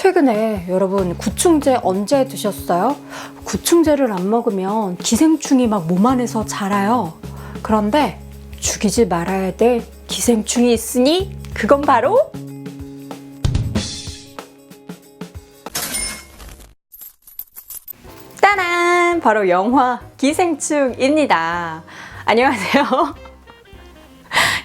최근에 여러분 구충제 언제 드셨어요? 구충제를 안 먹으면 기생충이 막 몸 안에서 자라요. 그런데 죽이지 말아야 될 기생충이 있으니 그건 바로 따란! 바로 영화 기생충입니다. 안녕하세요.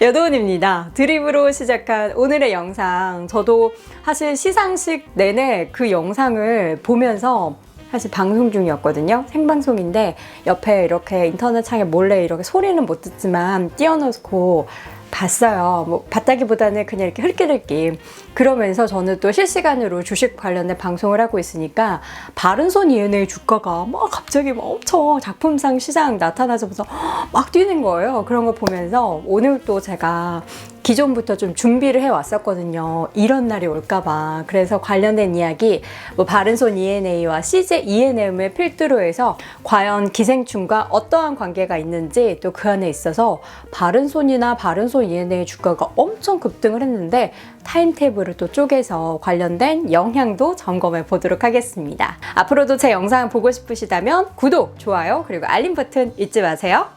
여도은입니다. 드립으로 시작한 오늘의 영상, 저도 사실 시상식 내내 그 영상을 보면서 사실 방송 중이었거든요. 생방송인데 옆에 이렇게 인터넷 창에 몰래 이렇게 소리는 못 듣지만 띄워놓고 봤어요. 뭐 봤다기보다는 그냥 이렇게 흘끼흘끼. 그러면서 저는 또 실시간으로 주식 관련된 방송을 하고 있으니까 바른손 ENA 주가가 막 갑자기 막 엄청 작품상 시장 나타나자마자 막 뛰는 거예요. 그런 거 보면서 오늘 또 제가 기존부터 좀 준비를 해왔었거든요. 이런 날이 올까봐. 그래서 관련된 이야기, 뭐 바른손 ENA와 CJ ENM을 필두로 해서 과연 기생충과 어떠한 관계가 있는지, 또 그 안에 있어서 바른손이나 바른손 ENA 주가가 엄청 급등을 했는데 타임테이블을 또 쪼개서 관련된 영향도 점검해 보도록 하겠습니다. 앞으로도 제 영상 보고 싶으시다면 구독, 좋아요, 그리고 알림 버튼 잊지 마세요.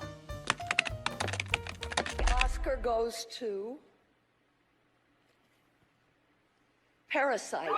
Oscar goes to Parasite.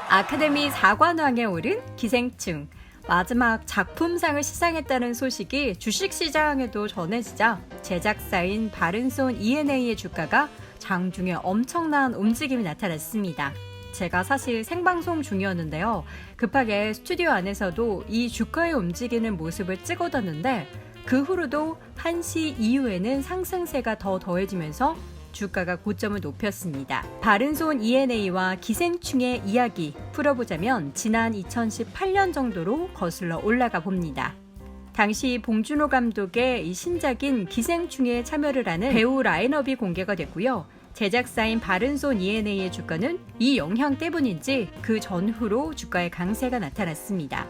아카데미 4관왕에 오른 기생충. 마지막 작품상을 시상했다는 소식이 주식시장에도 전해지자 제작사인 바른손 ENA의 주가가 장중에 엄청난 움직임이 나타났습니다. 제가 사실 생방송 중이었는데요. 급하게 스튜디오 안에서도 이 주가의 움직이는 모습을 찍어뒀는데 그 후로도 1시 이후에는 상승세가 더 더해지면서 주가가 고점을 높였습니다. 바른손 ENA와 기생충의 이야기 풀어보자면 지난 2018년 정도로 거슬러 올라가 봅니다. 당시 봉준호 감독의 이 신작인 기생충에 참여를 하는 배우 라인업이 공개가 됐고요. 제작사인 바른손 ENA의 주가는 이 영향 때문인지 그 전후로 주가의 강세가 나타났습니다.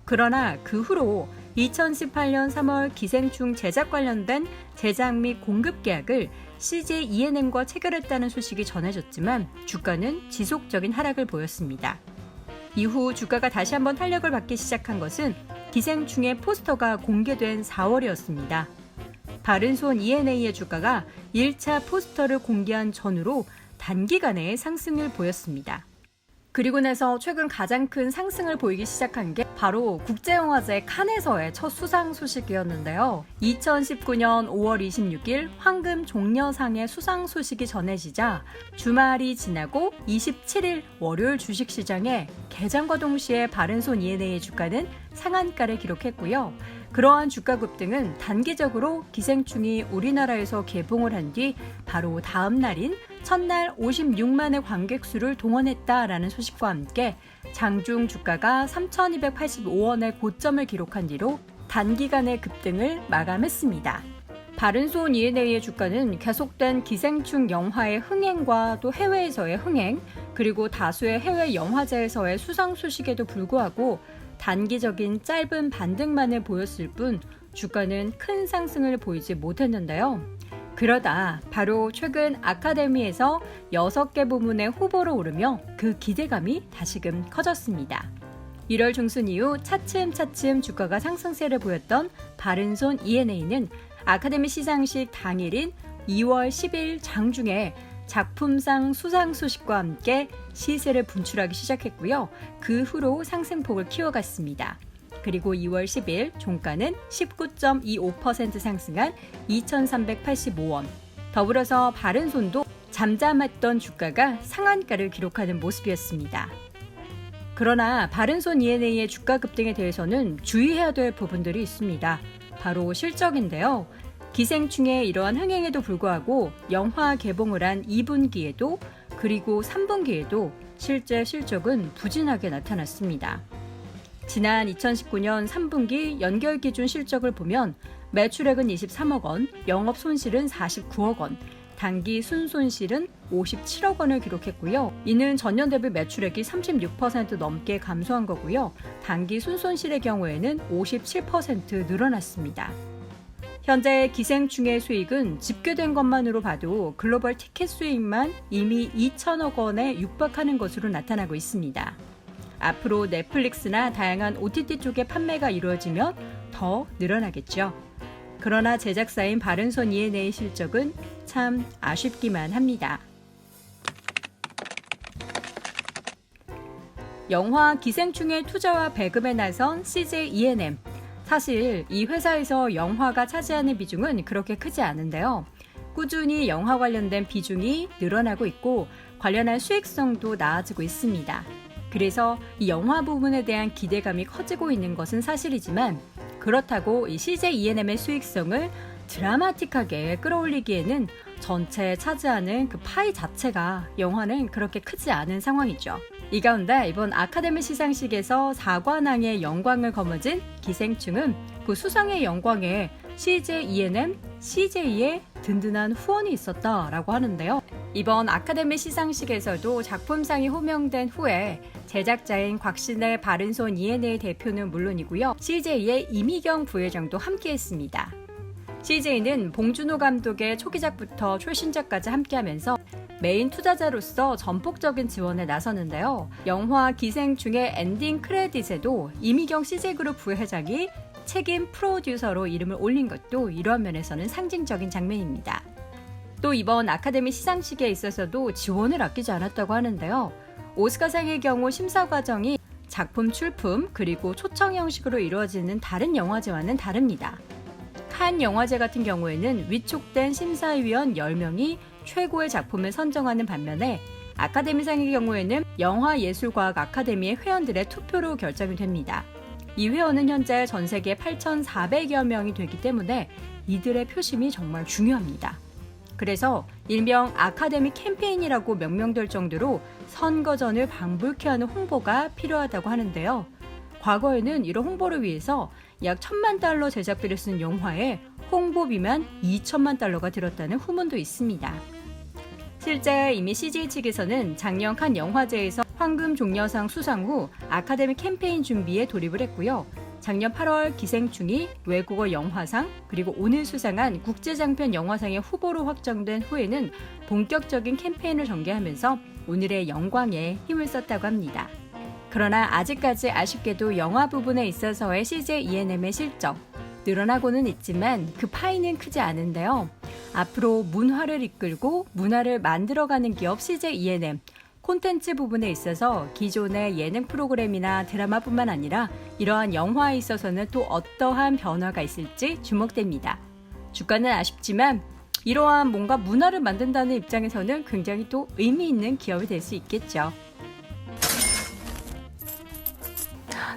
그러나 그 후로 2018년 3월 기생충 제작 관련된 제작 및 공급 계약을 CJ ENM과 체결했다는 소식이 전해졌지만 주가는 지속적인 하락을 보였습니다. 이후 주가가 다시 한번 탄력을 받기 시작한 것은 기생충의 포스터가 공개된 4월이었습니다. 바른손 ENA의 주가가 1차 포스터를 공개한 전후로 단기간에 상승을 보였습니다. 그리고 나서 최근 가장 큰 상승을 보이기 시작한 게 바로 국제영화제 칸에서의 첫 수상 소식이었는데요. 2019년 5월 26일 황금 종려상의 수상 소식이 전해지자 주말이 지나고 27일 월요일 주식시장에 개장과 동시에 바른손 ENA의 주가는 상한가를 기록했고요. 그러한 주가 급등은 단기적으로 기생충이 우리나라에서 개봉을 한 뒤 바로 다음 날인 첫날 56만의 관객 수를 동원했다라는 소식과 함께 장중 주가가 3,285원의 고점을 기록한 뒤로 단기간의 급등을 마감했습니다. 바른손 ENA의 주가는 계속된 기생충 영화의 흥행과 또 해외에서의 흥행, 그리고 다수의 해외 영화제에서의 수상 소식에도 불구하고 단기적인 짧은 반등만을 보였을 뿐 주가는 큰 상승을 보이지 못했는데요. 그러다 바로 최근 아카데미에서 6개 부문의 후보로 오르며 그 기대감이 다시금 커졌습니다. 1월 중순 이후 차츰차츰 주가가 상승세를 보였던 바른손 ENA는 아카데미 시상식 당일인 2월 10일 장중에 작품상 수상 소식과 함께 시세를 분출하기 시작했고요. 그 후로 상승폭을 키워갔습니다. 그리고 2월 10일 종가는 19.25% 상승한 2,385원. 더불어서 바른손도 잠잠했던 주가가 상한가를 기록하는 모습이었습니다. 그러나 바른손 ENA의 주가 급등에 대해서는 주의해야 될 부분들이 있습니다. 바로 실적인데요. 기생충의 이러한 흥행에도 불구하고 영화 개봉을 한 2분기에도 그리고 3분기에도 실제 실적은 부진하게 나타났습니다. 지난 2019년 3분기 연결 기준 실적을 보면 매출액은 23억 원, 영업 손실은 49억 원, 단기 순손실은 57억 원을 기록했고요. 이는 전년 대비 매출액이 36% 넘게 감소한 거고요. 단기 순손실의 경우에는 57% 늘어났습니다. 현재 기생충의 수익은 집계된 것만으로 봐도 글로벌 티켓 수익만 이미 2천억 원에 육박하는 것으로 나타나고 있습니다. 앞으로 넷플릭스나 다양한 OTT 쪽의 판매가 이루어지면 더 늘어나겠죠. 그러나 제작사인 바른손 E&A 실적은 참 아쉽기만 합니다. 영화 기생충의 투자와 배급에 나선 CJ E&M. 사실 이 회사에서 영화가 차지하는 비중은 그렇게 크지 않은데요. 꾸준히 영화 관련된 비중이 늘어나고 있고 관련한 수익성도 나아지고 있습니다. 그래서 이 영화 부분에 대한 기대감이 커지고 있는 것은 사실이지만 그렇다고 이 CJ E&M의 수익성을 드라마틱하게 끌어올리기에는 전체에 차지하는 그 파이 자체가 영화는 그렇게 크지 않은 상황이죠. 이 가운데 이번 아카데미 시상식에서 4관왕의 영광을 거머쥔 기생충은 그 수상의 영광에 CJ E&M, CJ의 든든한 후원이 있었다라고 하는데요. 이번 아카데미 시상식에서도 작품상이 호명된 후에 제작자인 곽신의 바른손 E&A 대표는 물론이고요. CJ의 이미경 부회장도 함께했습니다. CJ는 봉준호 감독의 초기작부터 최신작까지 함께하면서 메인 투자자로서 전폭적인 지원에 나서는데요. 영화 기생충의 엔딩 크레딧에도 이미경 CJ그룹 부회장이 책임 프로듀서로 이름을 올린 것도 이러한 면에서는 상징적인 장면입니다. 또 이번 아카데미 시상식에 있어서도 지원을 아끼지 않았다고 하는데요. 오스카상의 경우 심사 과정이 작품 출품 그리고 초청 형식으로 이루어지는 다른 영화제와는 다릅니다. 칸 영화제 같은 경우에는 위촉된 심사위원 10명이 최고의 작품을 선정하는 반면에 아카데미상의 경우에는 영화예술과학 아카데미의 회원들의 투표로 결정이 됩니다. 이 회원은 현재 전 세계 8,400여 명이 되기 때문에 이들의 표심이 정말 중요합니다. 그래서 일명 아카데미 캠페인이라고 명명될 정도로 선거 전을 방불케 하는 홍보가 필요하다고 하는데요. 과거에는 이런 홍보를 위해서 약 1,000만 달러 제작비를 쓴 영화에 홍보비만 2천만 달러가 들었다는 후문도 있습니다. 실제 이미 CJ 측에서는 작년 칸 영화제에서 황금 종려상 수상 후 아카데미 캠페인 준비에 돌입을 했고요. 작년 8월 기생충이 외국어 영화상 그리고 오늘 수상한 국제장편 영화상의 후보로 확정된 후에는 본격적인 캠페인을 전개하면서 오늘의 영광에 힘을 썼다고 합니다. 그러나 아직까지 아쉽게도 영화 부분에 있어서의 CJ E&M의 실적 늘어나고는 있지만 그 파이는 크지 않은데요. 앞으로 문화를 이끌고 문화를 만들어가는 기업 CJ E&M 콘텐츠 부분에 있어서 기존의 예능 프로그램이나 드라마뿐만 아니라 이러한 영화에 있어서는 또 어떠한 변화가 있을지 주목됩니다. 주가는 아쉽지만 이러한 뭔가 문화를 만든다는 입장에서는 굉장히 또 의미 있는 기업이 될 수 있겠죠.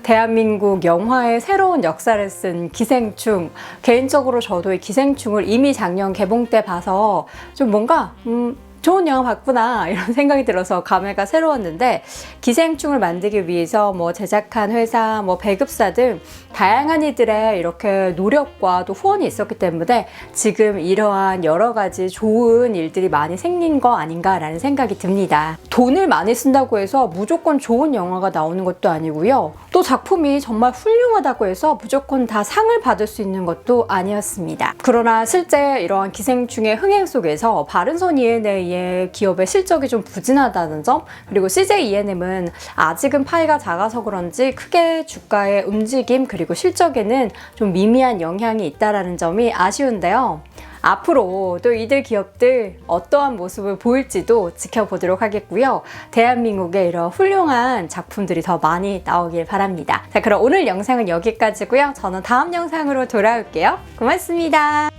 대한민국 영화의 새로운 역사를 쓴 기생충. 개인적으로 저도 이 기생충을 이미 작년 개봉 때 봐서 좀 뭔가 좋은 영화 봤구나 이런 생각이 들어서 감회가 새로웠는데 기생충을 만들기 위해서 뭐 제작한 회사, 뭐 배급사 등 다양한 이들의 이렇게 노력과 또 후원이 있었기 때문에 지금 이러한 여러 가지 좋은 일들이 많이 생긴 거 아닌가라는 생각이 듭니다. 돈을 많이 쓴다고 해서 무조건 좋은 영화가 나오는 것도 아니고요. 또 작품이 정말 훌륭하다고 해서 무조건 다 상을 받을 수 있는 것도 아니었습니다. 그러나 실제 이러한 기생충의 흥행 속에서 바른손 E&A의 기업의 실적이 좀 부진하다는 점, 그리고 CJ E&M은 아직은 파이가 작아서 그런지 크게 주가의 움직임 그리고 실적에는 좀 미미한 영향이 있다는 점이 아쉬운데요. 앞으로 또 이들 기업들 어떠한 모습을 보일지도 지켜보도록 하겠고요. 대한민국에 이런 훌륭한 작품들이 더 많이 나오길 바랍니다. 자, 그럼 오늘 영상은 여기까지고요. 저는 다음 영상으로 돌아올게요. 고맙습니다.